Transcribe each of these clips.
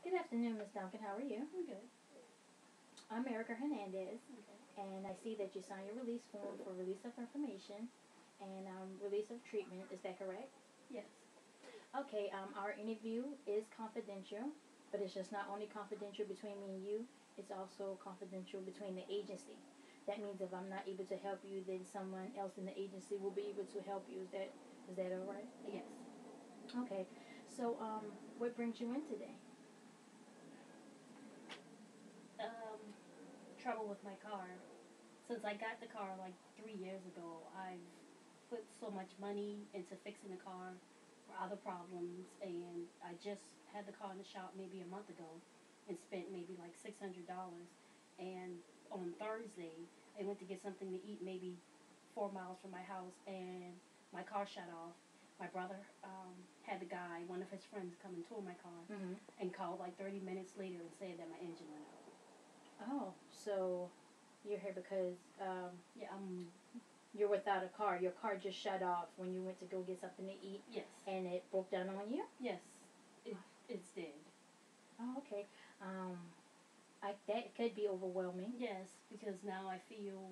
Good afternoon, Ms. Duncan. How are you? I'm good. I'm Erica Hernandez, Okay. and I see that you signed your release form for release of information and release of treatment. Is that correct? Yes. Okay, our interview is confidential, but it's just not only confidential between me and you, it's also confidential between the agency. That means if I'm not able to help you, then someone else in the agency will be able to help you. Is that all right? Yes. Okay, so what brings you in today? Trouble with my car. Since I got the car like 3 years ago, I've put so much money into fixing the car for other problems, and I just had the car in the shop maybe a month ago and spent maybe like $600. And on Thursday, I went to get something to eat maybe 4 miles from my house, and my car shut off. My brother had the guy, one of his friends, come and tow my car, and called like 30 minutes later and said that my engine went out. Oh, so you're here because Yeah, you're without a car. Your car just shut off when you went to go get something to eat. yes. And it broke down on you? Yes, it's dead. Oh, okay. That could be overwhelming. Yes, because now I feel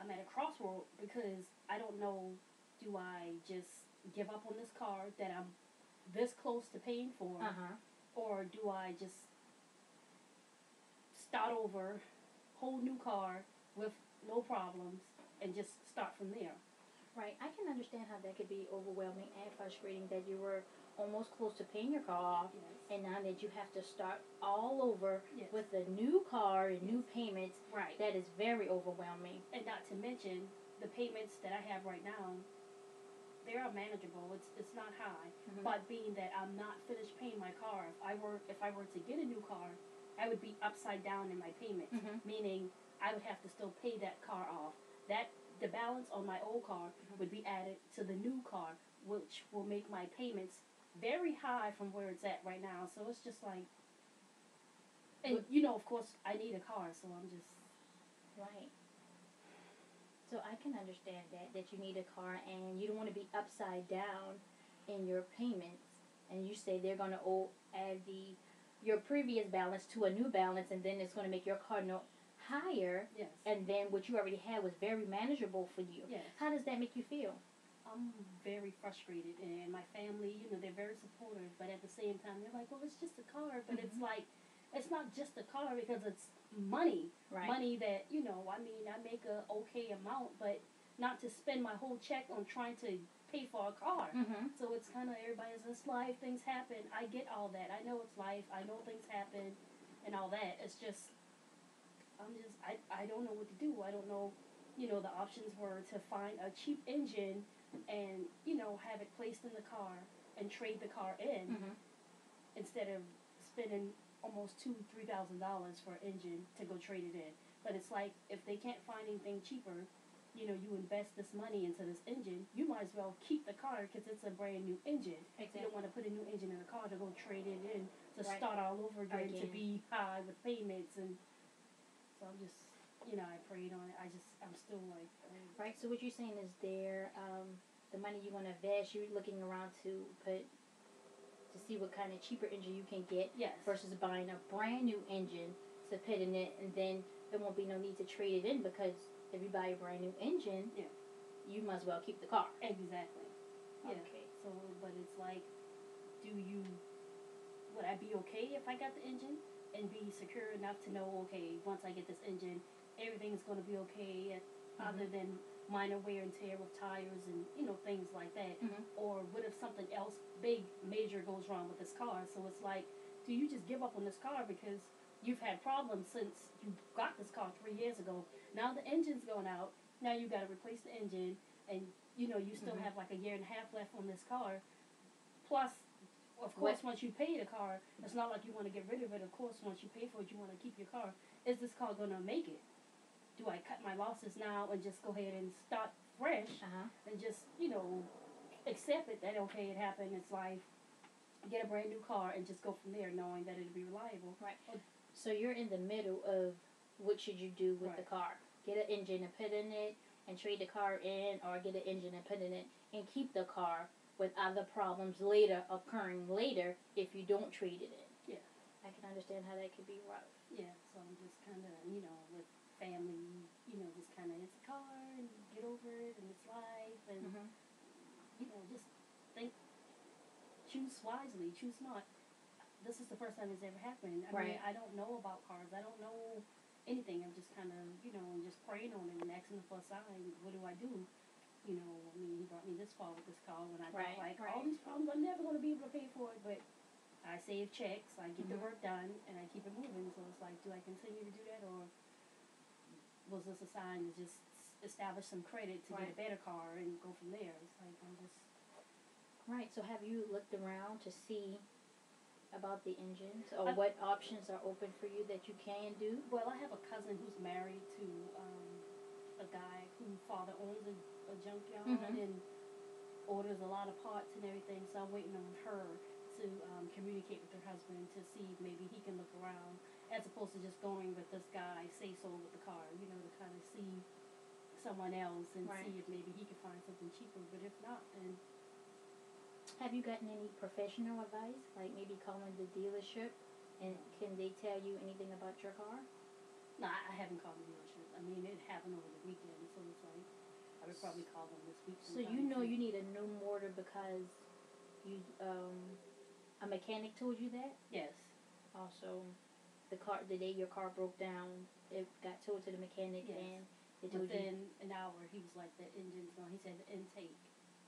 I'm at a crossroad because I don't know, do I just give up on this car that I'm this close to paying for, or do I just start over, whole new car with no problems, and just start from there? Right. I can understand how that could be overwhelming and frustrating that you were almost close to paying your car off, Yes. and now that you have to start all over Yes. with a new car and new payments. Right. That is very overwhelming. And not to mention the payments that I have right now, they are manageable. It's not high, but being that I'm not finished paying my car, if I were to get a new car, I would be upside down in my payments, meaning I would have to still pay that car off. The balance on my old car would be added to the new car, which will make my payments very high from where it's at right now. So it's just like, and of course, I need a car, so I'm just right. So I can understand that you need a car and you don't want to be upside down in your payments. And you say they're going to add your previous balance to a new balance, and then it's going to make your car no higher. Yes. And then what you already had was very manageable for you. Yes. How does that make you feel? I'm very frustrated, and my family, they're very supportive, but at the same time, they're like, well, it's just a car, but it's like, it's not just a car because it's money. Right. Money that, I make a okay amount, but not to spend my whole check on trying to pay for a car. So it's kind of, everybody's, it's life, things happen. I get all that. I know it's life. I know things happen and all that. It's just, I don't know what to do. I don't know, the options were to find a cheap engine and, have it placed in the car and trade the car in instead of spending almost $2,000-$3,000 for an engine to go trade it in. But it's like, if they can't find anything cheaper, you invest this money into this engine, you might as well keep the car because it's a brand new engine. Exactly. You don't want to put a new engine in a car to go trade it in to start all over again, to be high with payments. And so I'm just, I prayed on it. I'm still like... Right, so what you're saying is the money you want to invest, you're looking around to see what kind of cheaper engine you can get. Yes. Versus versus buying a brand new engine to put in it, and then there won't be no need to trade it in because if you buy a brand new engine, you might as well keep the car. Exactly. Yeah. Okay. So, but it's like, would I be okay if I got the engine and be secure enough to know, okay, once I get this engine, everything's going to be okay, other than minor wear and tear with tires and, things like that? Or what if something else big, major goes wrong with this car? So it's like, do you just give up on this car because you've had problems since you got this car 3 years ago? Now the engine's going out. Now you got to replace the engine, and, you still have like a year and a half left on this car. Plus, of course, once you pay the car, it's not like you want to get rid of it. Of course, once you pay for it, you want to keep your car. Is this car going to make it? Do I cut my losses now and just go ahead and start fresh and just, accept it that, okay, it happened, it's life, get a brand new car and just go from there knowing that it'll be reliable? Right. So you're in the middle of what should you do with the car? Get an engine and put in it and trade the car in, or get an engine and put in it and keep the car with other problems occurring later if you don't trade it in. Yeah. I can understand how that could be rough. Yeah, so I'm just kind of, with family, just kind of, it's a car and get over it and it's life and, just think, choose wisely, choose smart. This is the first time it's ever happened. I mean, I don't know about cars. I don't know anything. I'm just kind of, just praying on it and asking for a sign. What do I do? I mean, he brought me this far with this car when I thought, all these problems, I'm never going to be able to pay for it, but I save checks, I get the work done, and I keep it moving. So it's like, do I continue to do that, or was this a sign to just establish some credit to get a better car and go from there? It's like, I'm just... Right, so have you looked around to see about the engines, or what options are open for you that you can do? Well, I have a cousin who's married to a guy whose father owns a junkyard and orders a lot of parts and everything, so I'm waiting on her to communicate with her husband to see if maybe he can look around, as opposed to just going with this guy, say so with the car, to kind of see someone else and see if maybe he can find something cheaper, but if not, then... Have you gotten any professional advice, like maybe calling the dealership, and can they tell you anything about your car? No, I haven't called the dealership. I mean, it happened over the weekend, so it's like, I would probably call them this week sometime. So you know you need a new motor because you, a mechanic told you that? Yes. Also, the day your car broke down, it got told to the mechanic, and they told within an hour, he was like, the engine's gone. He said the intake,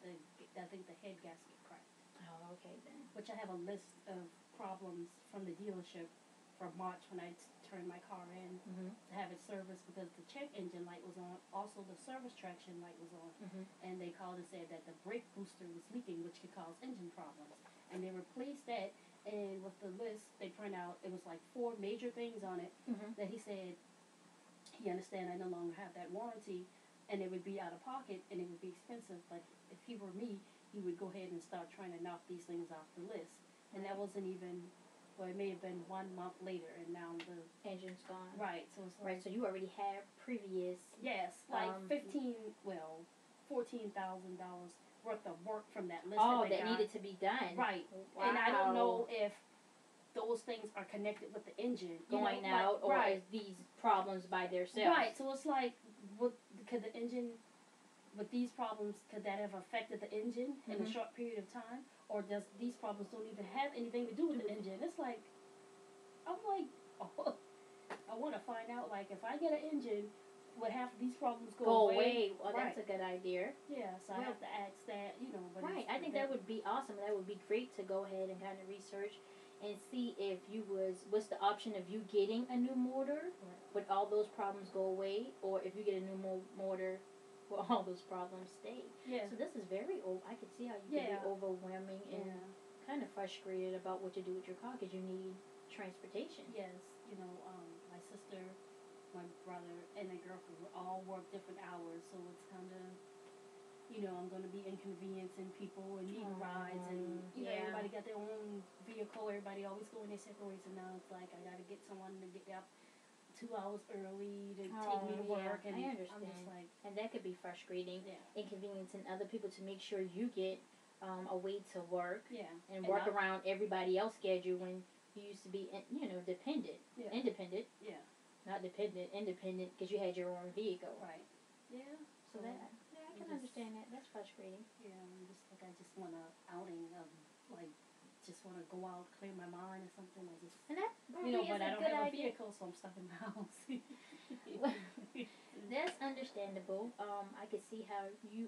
I think the head gasket cracked. Oh, okay then. Which I have a list of problems from the dealership from March when I turned my car in to have it serviced, because the check engine light was on. Also, the service traction light was on. And they called and said that the brake booster was leaking, which could cause engine problems. And they replaced that, and with the list they print out, it was like 4 major things on it that he said he understand I no longer have that warranty, and it would be out of pocket and it would be expensive, but if he were me, he would go ahead and start trying to knock these things off the list. And that wasn't even, well, it may have been 1 month later, and now the engine's gone. Right, so it's like... Right, so you already have previous... Yes, like $14,000 worth of work from that list that needed to be done. Right. Wow. And I don't know if those things are connected with the engine. Going out, or is these problems by themselves. Right, so it's like, could the engine... With these problems, could that have affected the engine in a short period of time? Or does these problems don't even have anything to do with the engine? It's like, I'm like, oh, I want to find out, like, if I get an engine, would half of these problems go away? Well, that's a good idea. Yeah, so I have to ask that, But I think that would be awesome. That would be great to go ahead and kind of research and see if what's the option of you getting a new motor, would all those problems go away? Or if you get a new motor, will all those problems stay? Yeah. So this is I can see how you can be overwhelming and kind of frustrated about what to do with your car, because you need transportation. Yes, my sister, my brother, and my girlfriend all work different hours, so it's kind of, I'm going to be inconveniencing people and needing rides, and everybody got their own vehicle. Everybody always going their separate ways, and now it's like I got to get someone to get up 2 hours early to take me to work, and I understand. I'm just like, and that could be frustrating, inconveniencing other people to make sure you get a way to work, and work around everybody else's schedule when you used to be, independent, not dependent, independent, because you had your own vehicle. Right. Yeah. So I can understand that. That's frustrating. Yeah, I just want an outing of, like, just want to go out, clear my mind or something. And that but I don't have a vehicle, so I'm stuck in the house. That's understandable. I could see how you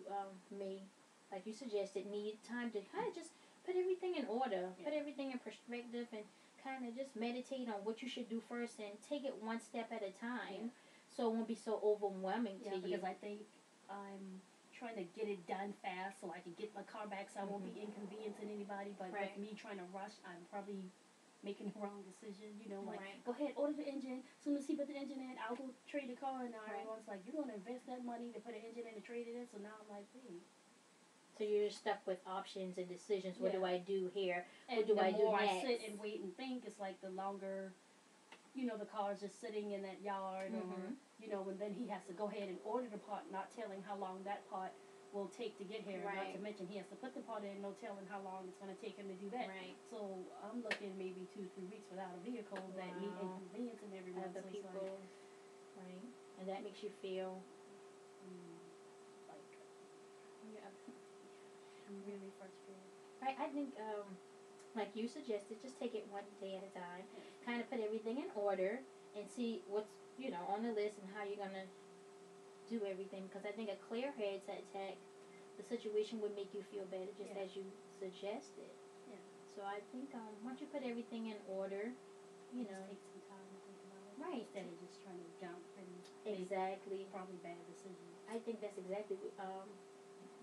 may, like you suggested, need time to kind of just put everything in order, put everything in perspective, and kind of just meditate on what you should do first, and take it one step at a time, so it won't be so overwhelming to you. Because I think I'm trying to get it done fast so I can get my car back, so I won't be inconveniencing anybody. But with me trying to rush, I'm probably making the wrong decision. Go ahead, order the engine. As soon as he put the engine in, I'll go trade the car. And now everyone's like, you're going to invest that money to put an engine in and trade it in? So now I'm like, hey. So you're just stuck with options and decisions. What do I do here? And what do I do next? The more I sit and wait and think, it's like the longer, the car's just sitting in that yard, or, and then he has to go ahead and order the part, not telling how long that part will take to get here. Not Right. to mention he has to put the part in, no telling how long it's going to take him to do that. Right. So I'm looking maybe 2-3 weeks without a vehicle that me Wow. inconveniencing everyone. Other So it's people, right? And that makes you feel, like yeah. I'm really frustrated. I think, like you suggested, just take it one day at a time. Kind of put everything in order and see what's, on the list and how you're going to do everything. Because I think a clear head to attack the situation would make you feel better, just as you suggested. Yeah. So I think once you put everything in order, Just take some time to think about it. Right. Instead of just trying to jump and exactly. make probably bad decisions. I think that's exactly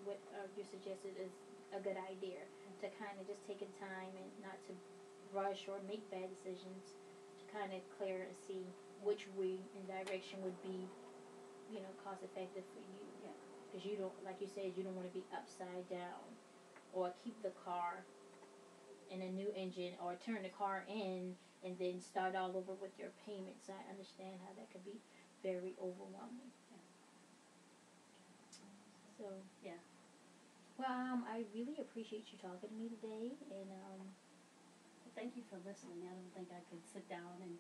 what you suggested is a good idea, to kind of just take a time and not to rush or make bad decisions, to kind of clear and see which way and direction would be, cost effective for you. Yeah. Because you don't, like you said, you don't want to be upside down or keep the car in a new engine or turn the car in and then start all over with your payments. I understand how that could be very overwhelming. So Yeah. Well, I really appreciate you talking to me today, and Thank you for listening. I don't think I could sit down and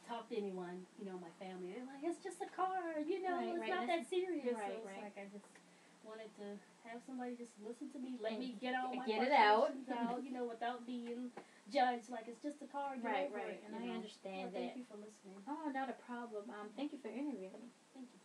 talk to anyone, my family. They're like, it's just a car, Right, it's right. not that serious. Right, so it's right. like I just wanted to have somebody just listen to me, let me get all my get it out. frustrations out, without being judged. Like, it's just a car, get right, over right. it. And I understand Thank that. you for listening. Oh, not a problem. Thank you for interviewing me. Thank you.